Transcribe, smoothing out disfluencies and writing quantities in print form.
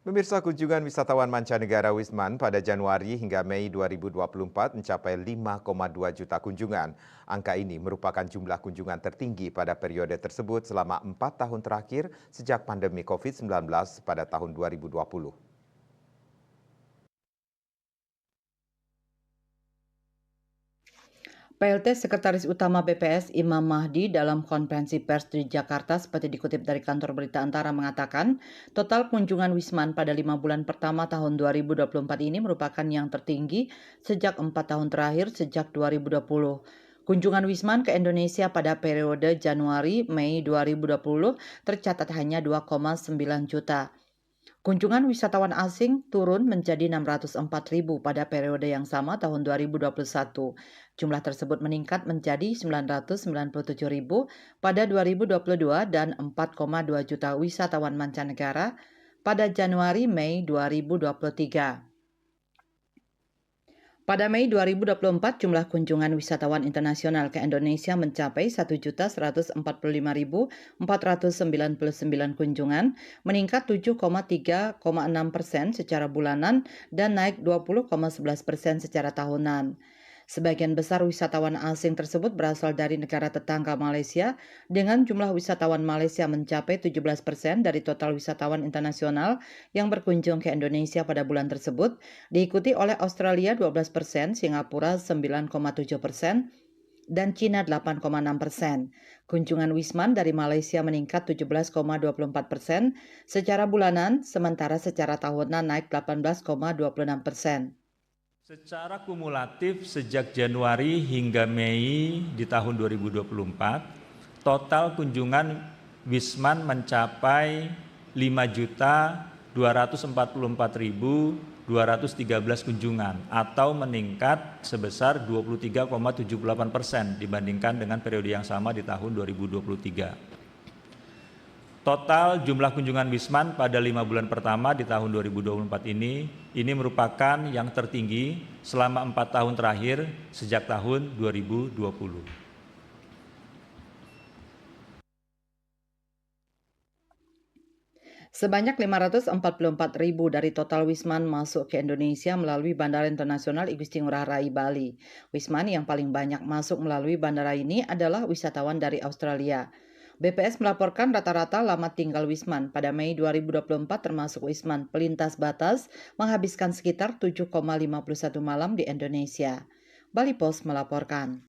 Pemirsa, kunjungan wisatawan mancanegara Wisman pada Januari hingga Mei 2024 mencapai 5,2 juta kunjungan. Angka ini merupakan jumlah kunjungan tertinggi pada periode tersebut selama 4 tahun terakhir sejak pandemi COVID-19 pada tahun 2020. PLT Sekretaris Utama BPS Imam Mahdi dalam konferensi pers di Jakarta seperti dikutip dari kantor berita Antara mengatakan, total kunjungan Wisman pada 5 bulan pertama tahun 2024 ini merupakan yang tertinggi sejak 4 tahun terakhir sejak 2020. Kunjungan Wisman ke Indonesia pada periode Januari-Mei 2020 tercatat hanya 2,9 juta. Kunjungan wisatawan asing turun menjadi 604.000 pada periode yang sama tahun 2021. Jumlah tersebut meningkat menjadi 997.000 pada 2022 dan 4,2 juta wisatawan mancanegara pada Januari-Mei 2023. Pada Mei 2024, jumlah kunjungan wisatawan internasional ke Indonesia mencapai 1.145.499 kunjungan, meningkat 7,3,6% secara bulanan dan naik 20,11% secara tahunan. Sebagian besar wisatawan asing tersebut berasal dari negara tetangga Malaysia, dengan jumlah wisatawan Malaysia mencapai 17% dari total wisatawan internasional yang berkunjung ke Indonesia pada bulan tersebut, diikuti oleh Australia 12%, Singapura 9,7%, dan Cina 8,6%. Kunjungan Wisman dari Malaysia meningkat 17,24% secara bulanan, sementara secara tahunan naik 18,26%. Secara kumulatif sejak Januari hingga Mei di tahun 2024, total kunjungan Wisman mencapai 5.244.213 kunjungan atau meningkat sebesar 23,78% dibandingkan dengan periode yang sama di tahun 2023. Total jumlah kunjungan Wisman pada 5 bulan pertama di tahun 2024 ini merupakan yang tertinggi selama 4 tahun terakhir sejak tahun 2020. Sebanyak 544.000 dari total Wisman masuk ke Indonesia melalui Bandara Internasional Igusti Ngurah Rai, Bali. Wisman yang paling banyak masuk melalui bandara ini adalah wisatawan dari Australia. BPS melaporkan rata-rata lama tinggal Wisman pada Mei 2024 termasuk Wisman pelintas batas menghabiskan sekitar 7,51 malam di Indonesia. Bali Post melaporkan.